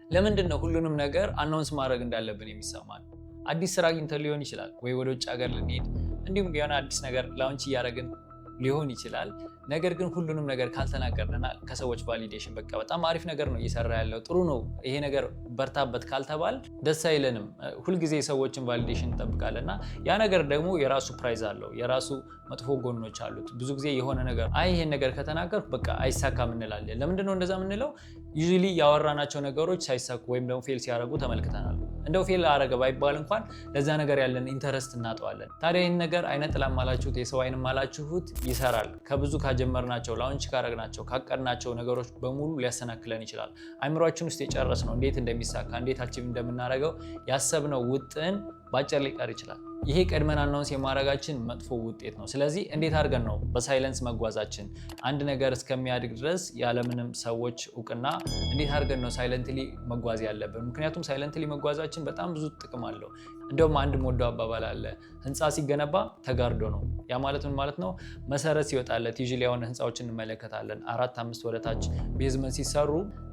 ለምንድነው ሁሉንም ነገር አናውንስ ማድረግ እንዳለብን የሚሰማን? አዲስ ስራ አግኝተን ሊሆን ይችላል ወይ ወደ ውጭ ሀገር ልንሄድ እንዲሁም የሆነ አዲስ ነገር ላውንች እያደረግን ሊሆን ይችላል። ነገር ግን ሁሉንም ነገር ካልተናገርንና ከሰዎች ቫሊዴሽን በቃ በጣም አሪፍ ነገር ነው እየሰራ ያለው ጥሩ ነው ይሄ ነገር በርታበት ካልተባል ደስ አይለንም። ሁልጊዜ ሰዎችን ቫሊዴሽን እንጠብቃለንና ያ ነገር ደግሞ የራሱ ፕራይዝ አለው፣ የራሱ መጥፎ ጎኖች አሉት። ብዙ ጊዜ የሆነ ነገር ይሄን ነገር ከተናገርኩ በቃ አይሳካም እንላለን። ለምንድነው እንደዛ የምንለው? ዩዥሊ ያወራናቸው ነገሮች ሳይሳኩ ወይም ደግሞ ፌል ሲያደርጉ ተመልክተናል። እንደው ፌል አረገ ባይባል እንኳን ለዛ ነገር ያለን ኢንተረስት እናጠዋለን። ታዲያ ይህን ነገር አይነጥላም አላችሁት የሰው አይንም አላችሁት ይሰራል። ከብዙ ካጀመርናቸው ላውንች ካረግናቸው ካቀድናቸው ነገሮች በሙሉ ሊያሰናክለን ይችላል። አይምሯችን ውስጥ የጨረስነው እንዴት እንደሚሳካ እንዴት አቺቭ እንደምናደርገው ያሰብነው ውጥን ባጭር ሊቀር ይችላል። ይሄ ቀድመን አናውንስ የማድረጋችን መጥፎ ውጤት ነው። ስለዚህ እንዴት አድርገን ነው በሳይለንስ መጓዛችን አንድ ነገር እስከሚያድግ ድረስ ያለምንም ሰዎች እውቅና እንዴት አድርገን ነው ሳይለንትሊ መጓዝ ያለብን? ምክንያቱም ሳይለንትሊ መጓዛችን በጣም ብዙ ጥቅም አለው። እንደውም አንድ ሞዶ አባባል አለ፣ ህንፃ ሲገነባ ተጋርዶ ነው። ያ ማለት ምን ማለት ነው? መሰረት ሲወጣለት ዩዥሊ ያውን ህንፃዎችን እንመለከታለን 4-5 ወደታች ቤዝመንት ሲሰሩ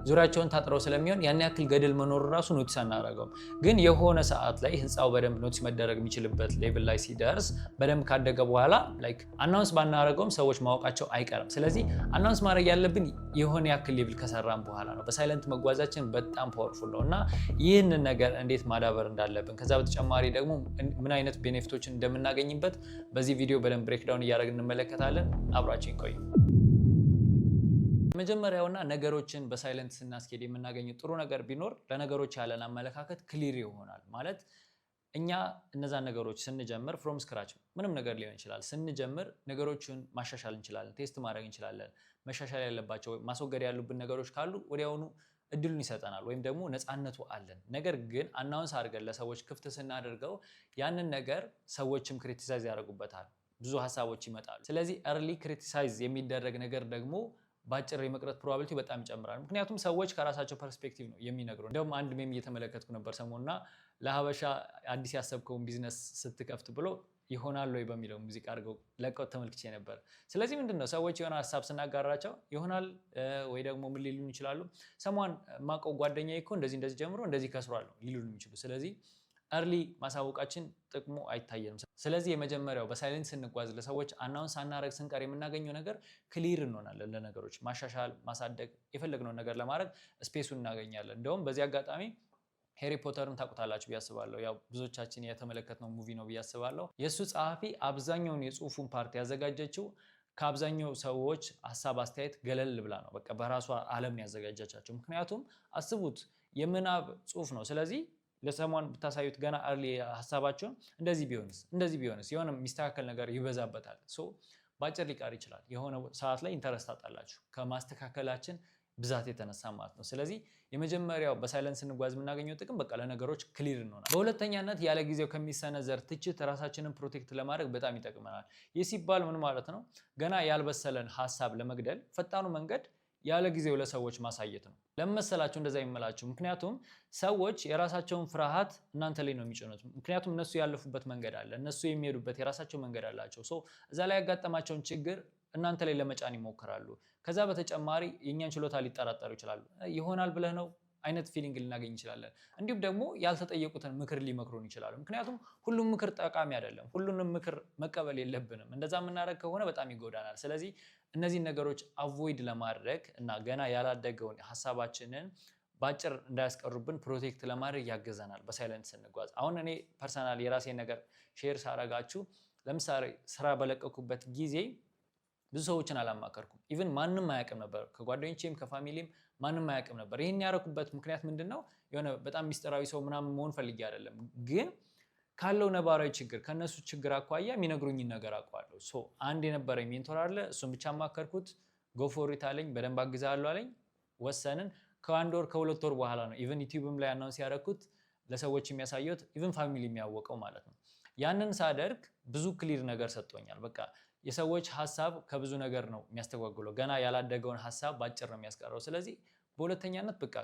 ዙሪያቸውን ታጥረው ስለሚሆን ያን ያክል ገደል መኖር ራሱ ኖቲስ አናደርገውም። ግን የሆነ ሰዓት ላይ ህንፃው በደንብ ኖቲስ መደረግ የሚችልበት ሌቭል ላይ ሲደርስ በደንብ ካደገ በኋላ ላይክ አናውንስ ባናደርገውም ሰዎች ማወቃቸው አይቀርም። ስለዚህ አናውንስ ማድረግ ያለብን የሆነ ያክል ሌቭል ከሰራን በኋላ ነው። በሳይለንት መጓዛችን በጣም ፓወርፉል ነው እና ይህንን ነገር እንዴት ማዳበር እንዳለብን ከዛ በተጨማሪ ደግሞ ምን አይነት ቤኔፊቶችን እንደምናገኝበት በዚህ ቪዲዮ በደንብ ብሬክዳውን እያደረግን እንመለከታለን። አብራችን ቆዩ። መጀመሪያውና ነገሮችን በሳይለንት ስናስኬድ የምናገኘው ጥሩ ነገር ቢኖር ለነገሮች ያለን አመለካከት ክሊር ይሆናል። ማለት እኛ እነዛን ነገሮች ስንጀምር ፍሮም ስክራች ምንም ነገር ሊሆን ይችላል ስንጀምር ነገሮችን ማሻሻል እንችላለን፣ ቴስት ማድረግ እንችላለን። መሻሻል ያለባቸው ማስወገድ ያሉብን ነገሮች ካሉ ወዲያውኑ እድሉን ይሰጠናል ወይም ደግሞ ነፃነቱ አለን። ነገር ግን አናውንስ አድርገን ለሰዎች ክፍት ስናደርገው ያንን ነገር ሰዎችም ክሪቲሳይዝ ያደርጉበታል፣ ብዙ ሀሳቦች ይመጣሉ። ስለዚህ early ክሪቲሳይዝ የሚደረግ ነገር ደግሞ ባጭር የመቅረት ፕሮባቢሊቲ በጣም ይጨምራል። ምክንያቱም ሰዎች ከራሳቸው ፐርስፔክቲቭ ነው የሚነግሩ። እንደውም አንድ ሜም እየተመለከትኩ ነበር ሰሞኑና ለሀበሻ አዲስ ያሰብከውን ቢዝነስ ስትከፍት ብሎ ይሆናል ወይ በሚለው ሙዚቃ አድርገው ለቀው ተመልክቼ ነበር። ስለዚህ ምንድነው ሰዎች የሆነ ሀሳብ ስናጋራቸው ይሆናል ወይ ደግሞ ምን ሊሉን ይችላሉ? ሰሟን ማቀው ጓደኛዬ እኮ እንደዚህ ጀምሮ እንደዚህ ከስሯል ነው ሊሉን የሚችሉ። ስለዚህ early ማሳወቃችን ጥቅሙ አይታየንም። ስለዚህ የመጀመሪያው በሳይለንስ ስንጓዝ ለሰዎች አናውንስ ሳናደርግ ስንቀር የምናገኘው ነገር ክሊር እንሆናለን። ለነገሮች ማሻሻል ማሳደግ የፈለግነውን ነገር ለማድረግ ስፔሱን እናገኛለን። እንደውም በዚህ አጋጣሚ ሃሪ ፖተርን ታውቁታላችሁ ብዬ አስባለሁ። ያው ብዙዎቻችን የተመለከትነው ሙቪ ነው ብዬ አስባለሁ። የእሱ ጸሐፊ አብዛኛውን የጽሁፉን ፓርት ያዘጋጀችው ከአብዛኛው ሰዎች ሀሳብ አስተያየት ገለል ብላ ነው። በቃ በራሷ ዓለም ያዘጋጀቻቸው። ምክንያቱም አስቡት የምናብ ጽሁፍ ነው። ስለዚህ ለሰሞን ብታሳዩት ገና early ሀሳባቸውን እንደዚህ ቢሆንስ የሆነ የሚስተካከል ነገር ይበዛበታል። ባጭር ሊቀር ይችላል። የሆነ ሰዓት ላይ ኢንተረስት ታጣላችሁ ከማስተካከላችን ብዛት የተነሳ ማለት ነው። ስለዚህ የመጀመሪያው በሳይለንስ ስንጓዝ የምናገኘው ጥቅም በቃ ለነገሮች ክሊር እንሆናለን። በሁለተኛነት ያለ ጊዜው ከሚሰነዘር ትችት ራሳችንን ፕሮቴክት ለማድረግ በጣም ይጠቅመናል። ይህ ሲባል ምን ማለት ነው? ገና ያልበሰለን ሀሳብ ለመግደል ፈጣኑ መንገድ ያለ ጊዜው ለሰዎች ማሳየት ነው። ለመሰላችሁ እንደዛ ይመላችሁ። ምክንያቱም ሰዎች የራሳቸውን ፍርሃት እናንተ ላይ ነው የሚጭኑት። ምክንያቱም እነሱ ያለፉበት መንገድ አለ፣ እነሱ የሚሄዱበት የራሳቸው መንገድ አላቸው። እዛ ላይ ያጋጠማቸውን ችግር እናንተ ላይ ለመጫን ይሞክራሉ። ከዛ በተጨማሪ የእኛን ችሎታ ሊጠራጠሩ ይችላሉ። ይሆናል ብለህ ነው አይነት ፊሊንግ ልናገኝ እንችላለን። እንዲሁም ደግሞ ያልተጠየቁትን ምክር ሊመክሩን ይችላሉ። ምክንያቱም ሁሉም ምክር ጠቃሚ አይደለም። ሁሉንም ምክር መቀበል የለብንም። እንደዛ የምናደርግ ከሆነ በጣም ይጎዳናል። ስለዚህ እነዚህን ነገሮች አቮይድ ለማድረግ እና ገና ያላደገውን ሀሳባችንን ባጭር እንዳያስቀሩብን ፕሮቴክት ለማድረግ ያገዘናል በሳይለንት ስንጓዝ። አሁን እኔ ፐርሰናል የራሴን ነገር ሼር ሳረጋችሁ፣ ለምሳሌ ስራ በለቀኩበት ጊዜ ብዙ ሰዎችን አላማከርኩም። ኢቭን ማንም አያውቅም ነበር፣ ከጓደኞቼም ከፋሚሊም ማንም አያውቅም ነበር። ይህን ያደረኩበት ምክንያት ምንድነው? የሆነ በጣም ሚስጥራዊ ሰው ምናምን መሆን ፈልጌ አይደለም፣ ግን ካለው ነባራዊ ችግር ከነሱ ችግር አኳያ የሚነግሩኝን ነገር አውቀዋለሁ። አንድ የነበረኝ ሜንቶር አለ፣ እሱን ብቻ አማከርኩት። ጎፎሪት አለኝ፣ በደንብ አግዛለሁ አለኝ። ወሰንን። ከአንድ ወር ከሁለት ወር በኋላ ነው ኢቭን ዩቲዩብም ላይ አናውንስ ያደረኩት ለሰዎች የሚያሳየው ኢቭን ፋሚሊ የሚያወቀው ማለት ነው። ያንን ሳደርግ ብዙ ክሊር ነገር ሰጥቶኛል። በቃ የሰዎች ሀሳብ ከብዙ ነገር ነው የሚያስተጓጉለው። ገና ያላደገውን ሀሳብ ባጭር ነው የሚያስቀረው። ስለዚህ በሁለተኛነት በቃ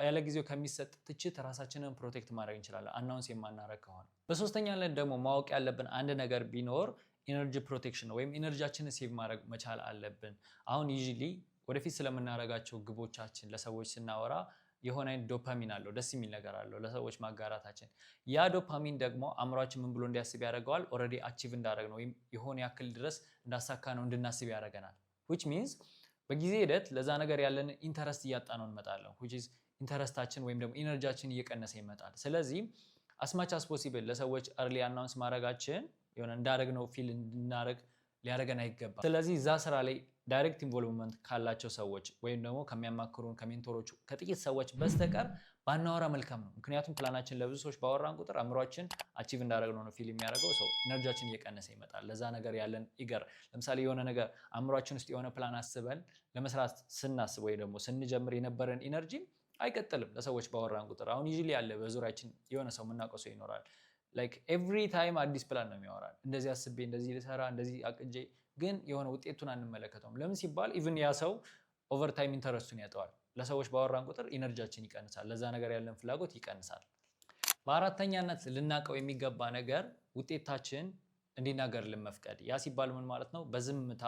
ያለ ጊዜው ከሚሰጥ ትችት ራሳችንን ፕሮቴክት ማድረግ እንችላለን አናውንስ የማናደርግ ከሆነ። በሶስተኛነት ደግሞ ማወቅ ያለብን አንድ ነገር ቢኖር ኢነርጂ ፕሮቴክሽን ነው፣ ወይም ኢነርጂያችንን ሴቭ ማድረግ መቻል አለብን። አሁን ዩዥሊ ወደፊት ስለምናደርጋቸው ግቦቻችን ለሰዎች ስናወራ የሆነ አይነት ዶፓሚን አለው፣ ደስ የሚል ነገር አለው ለሰዎች ማጋራታችን። ያ ዶፓሚን ደግሞ አእምሯችን ምን ብሎ እንዲያስብ ያደርገዋል? ኦልሬዲ አቺቭ እንዳደረግ ነው ወይም የሆነ ያክል ድረስ እንዳሳካ ነው እንድናስብ ያደርገናል። which means በጊዜ ሂደት ለዛ ነገር ያለን ኢንተረስት እያጣ ነው እንመጣለን። which is ኢንተረስታችን ወይም ደግሞ ኢነርጂያችን እየቀነሰ ይመጣል። ስለዚህ as much as possible ለሰዎች early announce ማድረጋችን የሆነ እንዳደረግነው ፊል እንድናደርግ ሊያደርገን አይገባም። ስለዚህ እዛ ስራ ላይ ዳይሬክት ኢንቮልቭመንት ካላቸው ሰዎች ወይም ደግሞ ከሚያማክሩን ከሜንቶሮቹ ከጥቂት ሰዎች በስተቀር ባናወራ መልካም ነው። ምክንያቱም ፕላናችን ለብዙ ሰዎች ባወራን ቁጥር አእምሯችን አቺቭ እንዳደረግነው ነው ፊል የሚያደርገው። ሰው ኢነርጂያችን እየቀነሰ ይመጣል። ለዛ ነገር ያለን ኢገር ለምሳሌ የሆነ ነገር አእምሯችን ውስጥ የሆነ ፕላን አስበን ለመስራት ስናስብ ወይ ደግሞ ስንጀምር የነበረን ኢነርጂ አይቀጥልም ለሰዎች ባወራን ቁጥር። አሁን ዩዥሊ ያለ በዙሪያችን የሆነ ሰው የምናውቀው ሰው ይኖራል። ላይክ ኤቭሪ ታይም አዲስ ፕላን ነው የሚያወራል። እንደዚህ አስቤ እንደዚህ ልሰራ እንደዚህ አቅጄ ግን የሆነ ውጤቱን አንመለከተውም። ለምን ሲባል ኢቭን ያ ሰው ኦቨር ታይም ኢንተረስቱን ያጠዋል። ለሰዎች ባወራን ቁጥር ኢነርጂያችን ይቀንሳል፣ ለዛ ነገር ያለን ፍላጎት ይቀንሳል። በአራተኛነት ልናውቀው የሚገባ ነገር ውጤታችን እንዲናገርልን መፍቀድ። ያ ሲባል ምን ማለት ነው? በዝምታ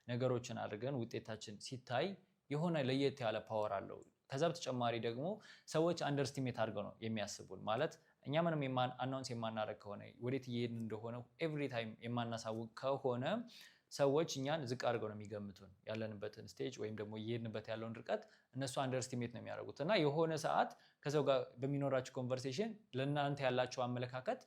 ነገሮችን አድርገን ውጤታችን ሲታይ የሆነ ለየት ያለ ፓወር አለው። ከዛ በተጨማሪ ደግሞ ሰዎች አንደርስቲሜት አድርገው ነው የሚያስቡን። ማለት እኛ ምንም አናውንስ የማናደርግ ከሆነ ወዴት እየሄድን እንደሆነ ኤቭሪ ታይም የማናሳውቅ ከሆነ ሰዎች እኛን ዝቅ አድርገው ነው የሚገምቱን። ያለንበትን ስቴጅ ወይም ደግሞ እየሄድንበት ያለውን ርቀት እነሱ አንደርስቲሜት ነው የሚያደርጉት። እና የሆነ ሰዓት ከሰው ጋር በሚኖራችሁ ኮንቨርሴሽን ለእናንተ ያላቸው አመለካከት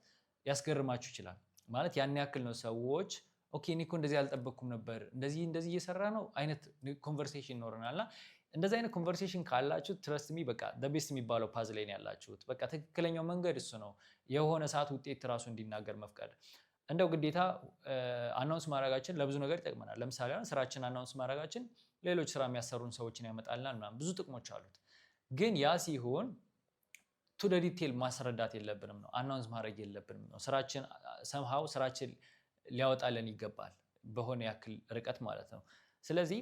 ያስገርማችሁ ይችላል። ማለት ያን ያክል ነው ሰዎች ኦኬ እኔ እኮ እንደዚህ አልጠበቅኩም ነበር፣ እንደዚህ እየሰራ ነው አይነት ኮንቨርሴሽን ይኖረናል። እና እንደዚህ አይነት ኮንቨርሴሽን ካላችሁ ትረስት ሚ በቃ ቤስት የሚባለው ፓዝ ላይ ነው ያላችሁት። በቃ ትክክለኛው መንገድ እሱ ነው። የሆነ ሰዓት ውጤት ራሱ እንዲናገር መፍቀድ። እንደው ግዴታ አናውንስ ማድረጋችን ለብዙ ነገር ይጠቅመናል። ለምሳሌ አሁን ስራችን አናውንስ ማድረጋችን ሌሎች ስራ የሚያሰሩን ሰዎችን ያመጣልናል ምናምን ብዙ ጥቅሞች አሉት። ግን ያ ሲሆን ቱ ደ ዲቴል ማስረዳት የለብንም ነው፣ አናውንስ ማድረግ የለብንም ነው። ስራችን ሰምሃው ስራችን ሊያወጣልን ይገባል በሆነ ያክል ርቀት ማለት ነው። ስለዚህ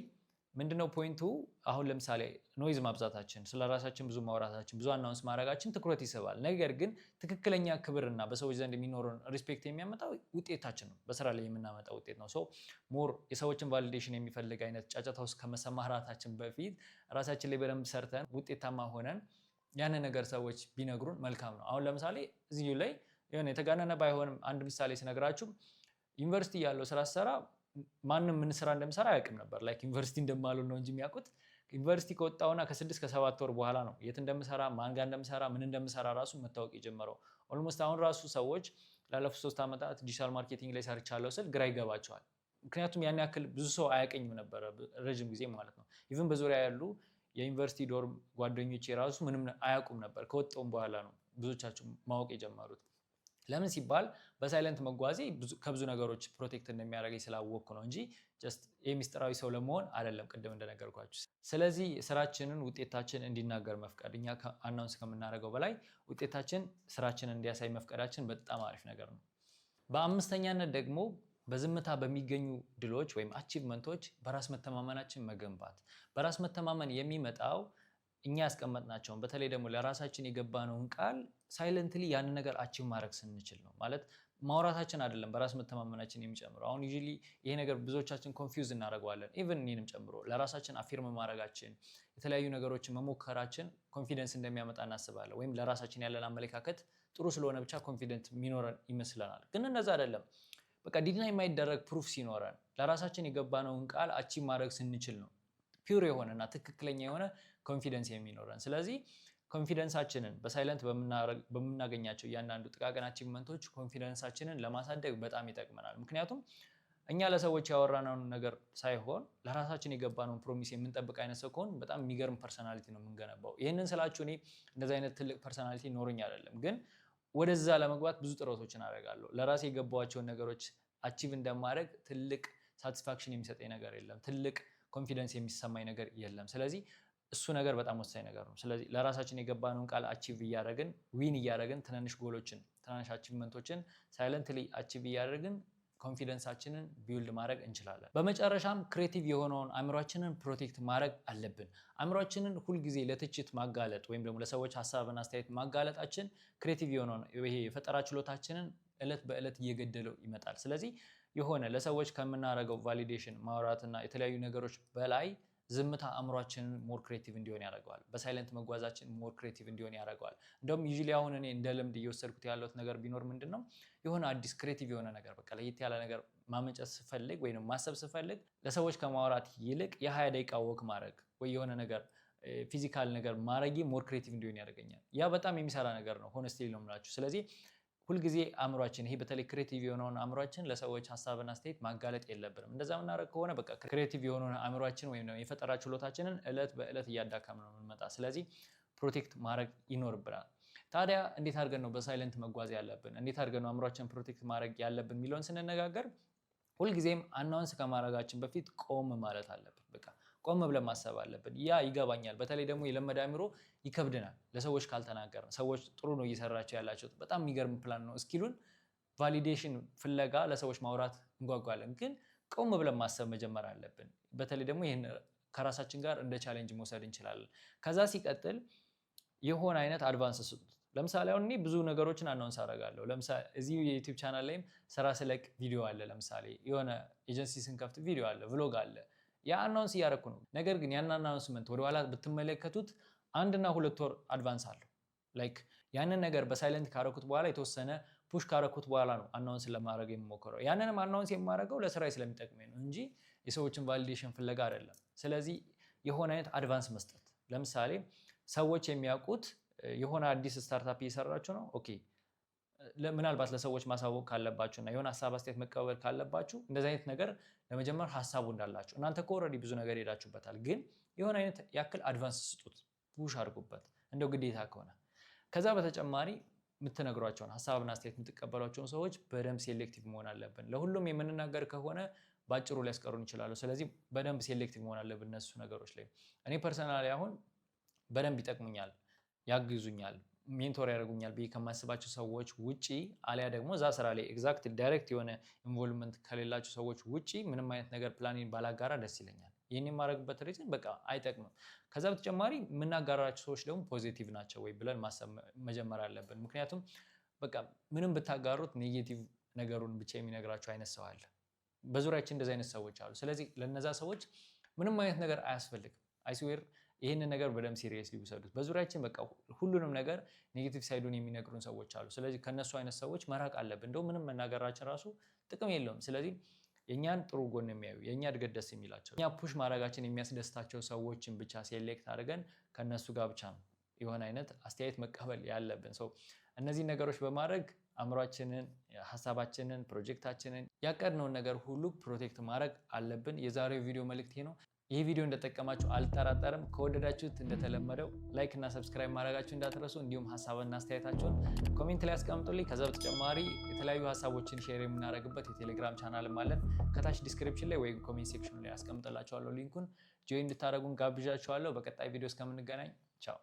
ምንድነው ፖይንቱ? አሁን ለምሳሌ ኖይዝ ማብዛታችን፣ ስለራሳችን ብዙ ማውራታችን፣ ብዙ አናውንስ ማድረጋችን ትኩረት ይስባል። ነገር ግን ትክክለኛ ክብርና በሰዎች ዘንድ የሚኖረን ሪስፔክት የሚያመጣው ውጤታችን ነው፣ በስራ ላይ የምናመጣው ውጤት ነው። ሶ ሞር የሰዎችን ቫሊዴሽን የሚፈልግ አይነት ጫጫታ ውስጥ ከመሰማራታችን በፊት ራሳችን ላይ በደንብ ሰርተን ውጤታማ ሆነን ያንን ነገር ሰዎች ቢነግሩን መልካም ነው። አሁን ለምሳሌ እዚሁ ላይ የሆነ የተጋነነ ባይሆንም አንድ ምሳሌ ስነግራችሁ ዩኒቨርሲቲ ያለው ስራ ሰራ ማንም ምን ስራ እንደምሰራ አያውቅም ነበር። ላይክ ዩኒቨርሲቲ እንደማልሆን ነው እንጂ የሚያውቁት። ዩኒቨርሲቲ ከወጣውና ከ6 ከ7 ወር በኋላ ነው የት እንደምሰራ ማን ጋር እንደምሰራ ምን እንደምሰራ ራሱ መታወቅ የጀመረው። ኦልሞስት አሁን ራሱ ሰዎች ላለፉት 3 ዓመታት ዲጂታል ማርኬቲንግ ላይ ሰርቻለሁ ስል ግራ ይገባቸዋል። ምክንያቱም ያን ያክል ብዙ ሰው አያውቀኝም ነበረ ረጅም ጊዜ ማለት ነው። ኢቭን በዙሪያ ያሉ የዩኒቨርሲቲ ዶርም ጓደኞቼ ራሱ ምንም አያውቁም ነበር። ከወጣውም በኋላ ነው ብዙዎቻቸው ማወቅ የጀመሩት። ለምን ሲባል በሳይለንት መጓዜ ከብዙ ነገሮች ፕሮቴክት እንደሚያደርገኝ ስላወቅኩ ነው እንጂ ጀስት የሚስጥራዊ ሰው ለመሆን አይደለም፣ ቅድም እንደነገርኳችሁ። ስለዚህ ስራችንን ውጤታችን እንዲናገር መፍቀድ፣ እኛ አናውንስ ከምናደርገው በላይ ውጤታችን ስራችንን እንዲያሳይ መፍቀዳችን በጣም አሪፍ ነገር ነው። በአምስተኛነት ደግሞ በዝምታ በሚገኙ ድሎች ወይም አቺቭመንቶች በራስ መተማመናችን መገንባት። በራስ መተማመን የሚመጣው እኛ ያስቀመጥናቸውን በተለይ ደግሞ ለራሳችን የገባነውን ቃል ሳይለንትሊ ያንን ነገር አቺቭ ማድረግ ስንችል ነው። ማለት ማውራታችን አይደለም በራስ መተማመናችን የሚጨምረው። አሁን ዩዥሊ ይሄ ነገር ብዙዎቻችን ኮንፊውዝ እናደርገዋለን፣ ኢቭን እኔንም ጨምሮ። ለራሳችን አፊርም ማድረጋችን፣ የተለያዩ ነገሮችን መሞከራችን ኮንፊደንስ እንደሚያመጣ እናስባለን። ወይም ለራሳችን ያለን አመለካከት ጥሩ ስለሆነ ብቻ ኮንፊደንት የሚኖረን ይመስለናል። ግን እንደዛ አይደለም። በቃ ዲና የማይደረግ ፕሩፍ ሲኖረን ለራሳችን የገባነውን ቃል አቺቭ ማድረግ ስንችል ነው ፒውር የሆነና ትክክለኛ የሆነ ኮንፊደንስ የሚኖረን። ስለዚህ ኮንፊደንሳችንን በሳይለንት በምናገኛቸው እያንዳንዱ ጥቃቅን አቺቭመንቶች ኮንፊደንሳችንን ለማሳደግ በጣም ይጠቅመናል። ምክንያቱም እኛ ለሰዎች ያወራነውን ነገር ሳይሆን ለራሳችን የገባነውን ፕሮሚስ የምንጠብቅ አይነት ሰው ከሆን በጣም የሚገርም ፐርሰናሊቲ ነው የምንገነባው። ይህንን ስላችሁ እኔ እንደዚህ አይነት ትልቅ ፐርሰናሊቲ ኖሮኝ አይደለም፣ ግን ወደዛ ለመግባት ብዙ ጥረቶችን አደርጋለሁ። ለራሴ የገባኋቸውን ነገሮች አቺቭ እንደማድረግ ትልቅ ሳቲስፋክሽን የሚሰጠኝ ነገር የለም፣ ትልቅ ኮንፊደንስ የሚሰማኝ ነገር የለም። ስለዚህ እሱ ነገር በጣም ወሳኝ ነገር ነው። ስለዚህ ለራሳችን የገባነውን ቃል አቺቭ እያደረግን ዊን እያደረግን ትናንሽ ጎሎችን ትናንሽ አቺቭመንቶችን ሳይለንትሊ አቺቭ እያደረግን ኮንፊደንሳችንን ቢውልድ ማድረግ እንችላለን። በመጨረሻም ክሬቲቭ የሆነውን አእምሯችንን ፕሮቴክት ማድረግ አለብን። አእምሯችንን ሁልጊዜ ለትችት ማጋለጥ ወይም ደግሞ ለሰዎች ሀሳብና አስተያየት ማጋለጣችን ክሬቲቭ የሆነውን ይሄ የፈጠራ ችሎታችንን እለት በእለት እየገደለው ይመጣል። ስለዚህ የሆነ ለሰዎች ከምናደርገው ቫሊዴሽን ማውራትና የተለያዩ ነገሮች በላይ ዝምታ አእምሯችንን ሞር ክሬቲቭ እንዲሆን ያደርገዋል። በሳይለንት መጓዛችን ሞር ክሬቲቭ እንዲሆን ያደርገዋል። እንደውም ዩዥሊ አሁን እኔ እንደ ልምድ እየወሰድኩት ያለሁት ነገር ቢኖር ምንድነው የሆነ አዲስ ክሬቲቭ የሆነ ነገር በቃ ለየት ያለ ነገር ማመንጨት ስፈልግ ወይም ማሰብ ስፈልግ ለሰዎች ከማውራት ይልቅ የ20 ደቂቃ ወክ ማድረግ ወይ የሆነ ነገር ፊዚካል ነገር ማድረግ ሞር ክሬቲቭ እንዲሆን ያደርገኛል። ያ በጣም የሚሰራ ነገር ነው ሆነስትሊ ነው የምላችሁ። ስለዚህ ሁልጊዜ አእምሯችን ይሄ በተለይ ክሬቲቭ የሆነውን አእምሯችን ለሰዎች ሀሳብና አስተያየት ማጋለጥ የለብንም። እንደዛ የምናደርግ ከሆነ በቃ ክሬቲቭ የሆነውን አእምሯችን ወይም የፈጠራ ችሎታችንን እለት በእለት እያዳከምን ነው የምንመጣ። ስለዚህ ፕሮቴክት ማድረግ ይኖርብናል። ታዲያ እንዴት አድርገን ነው በሳይለንት መጓዝ ያለብን? እንዴት አድርገን ነው አእምሯችን ፕሮቴክት ማድረግ ያለብን የሚለውን ስንነጋገር ሁልጊዜም አናውንስ ከማድረጋችን በፊት ቆም ማለት አለብን። በቃ ቆም ብለን ማሰብ አለብን። ያ ይገባኛል። በተለይ ደግሞ የለመደ አእምሮ ይከብድናል ለሰዎች ካልተናገርን። ሰዎች ጥሩ ነው እየሰራቸው ያላቸው በጣም የሚገርም ፕላን ነው እስኪሉን ቫሊዴሽን ፍለጋ ለሰዎች ማውራት እንጓጓለን። ግን ቆም ብለን ማሰብ መጀመር አለብን። በተለይ ደግሞ ይህን ከራሳችን ጋር እንደ ቻሌንጅ መውሰድ እንችላለን። ከዛ ሲቀጥል የሆነ አይነት አድቫንስ ስጡት። ለምሳሌ አሁን እኔ ብዙ ነገሮችን አናውንስ አደርጋለሁ። ለምሳሌ እዚህ የዩቲዩብ ቻናል ላይም ስራ ስለቅ ቪዲዮ አለ። ለምሳሌ የሆነ ኤጀንሲ ስንከፍት ቪዲዮ አለ፣ ቭሎግ አለ። ያ አናውንስ እያደረኩ ነው። ነገር ግን ያን አናውንስመንት ወደኋላ ብትመለከቱት 1 እና 2 ወር አድቫንስ አለው። ላይክ ያንን ነገር በሳይለንት ካረኩት በኋላ የተወሰነ ፑሽ ካረኩት በኋላ ነው አናውንስ ለማድረግ የምሞክረው። ያንንም አናውንስ የማደርገው ለስራዬ ስለሚጠቅመኝ ነው እንጂ የሰዎችን ቫሊዴሽን ፍለጋ አይደለም። ስለዚህ የሆነ አይነት አድቫንስ መስጠት። ለምሳሌ ሰዎች የሚያውቁት የሆነ አዲስ ስታርታፕ እየሰራችሁ ነው። ኦኬ ምናልባት ለሰዎች ማሳወቅ ካለባችሁና የሆነ ሀሳብ አስተያየት መቀበል ካለባችሁ እንደዚህ አይነት ነገር ለመጀመር ሀሳቡ እንዳላችሁ እናንተ እኮ ኦልሬዲ ብዙ ነገር ሄዳችሁበታል። ግን የሆነ አይነት ያክል አድቫንስ ስጡት፣ ፑሽ አድርጉበት እንደው ግዴታ ከሆነ። ከዛ በተጨማሪ የምትነግሯቸውን ሀሳብና አስተያየት የምትቀበሏቸውን ሰዎች በደንብ ሴሌክቲቭ መሆን አለብን። ለሁሉም የምንናገር ከሆነ ባጭሩ ሊያስቀሩን ይችላሉ። ስለዚህ በደንብ ሴሌክቲቭ መሆን አለብን እነሱ ነገሮች ላይ። እኔ ፐርሰናሊ አሁን በደንብ ይጠቅሙኛል፣ ያግዙኛል፣ ሜንቶር ያደርጉኛል ብዬ ከማስባቸው ሰዎች ውጪ አሊያ ደግሞ እዛ ስራ ላይ ኤግዛክት ዳይሬክት የሆነ ኢንቮልቭመንት ከሌላቸው ሰዎች ውጪ ምንም አይነት ነገር ፕላኔን ባላጋራ ደስ ይለኛል። ይህን የማደርግበት ሪዝን በቃ አይጠቅምም። ከዛ በተጨማሪ የምናጋራቸው ሰዎች ደግሞ ፖዚቲቭ ናቸው ወይ ብለን ማሰብ መጀመር አለብን። ምክንያቱም በቃ ምንም ብታጋሩት ኔጌቲቭ ነገሩን ብቻ የሚነግራቸው አይነት ሰው አለ። በዙሪያችን እንደዚህ አይነት ሰዎች አሉ። ስለዚህ ለነዛ ሰዎች ምንም አይነት ነገር አያስፈልግም። አይስዌር ይህንን ነገር በደንብ ሲሪየስሊ ውሰዱት። በዙሪያችን በቃ ሁሉንም ነገር ኔጌቲቭ ሳይዱን የሚነግሩን ሰዎች አሉ። ስለዚህ ከነሱ አይነት ሰዎች መራቅ አለብን። እንደው ምንም መናገራችን ራሱ ጥቅም የለውም። ስለዚህ የእኛን ጥሩ ጎን የሚያዩ የእኛ እድገት ደስ የሚላቸው እኛ ፑሽ ማድረጋችን የሚያስደስታቸው ሰዎችን ብቻ ሴሌክት አድርገን ከነሱ ጋር ብቻ ነው የሆነ አይነት አስተያየት መቀበል ያለብን። ሰው እነዚህ ነገሮች በማድረግ አእምሯችንን፣ ሀሳባችንን፣ ፕሮጀክታችንን ያቀድነውን ነገር ሁሉ ፕሮቴክት ማድረግ አለብን። የዛሬው ቪዲዮ መልእክቴ ነው። ይህ ቪዲዮ እንደጠቀማችሁ አልጠራጠርም። ከወደዳችሁት እንደተለመደው ላይክ እና ሰብስክራይብ ማድረጋችሁ እንዳትረሱ። እንዲሁም ሀሳብና አስተያየታችሁን ኮሜንት ላይ አስቀምጡልኝ። ከዛ በተጨማሪ የተለያዩ ሀሳቦችን ሼር የምናደርግበት የቴሌግራም ቻናልም አለን። ከታች ዲስክሪፕሽን ላይ ወይም ኮሜንት ሴክሽን ላይ አስቀምጥላችኋለሁ ሊንኩን። ጆይን እንድታደርጉን ጋብዣችኋለሁ። በቀጣይ ቪዲዮ እስከምንገናኝ ቻው።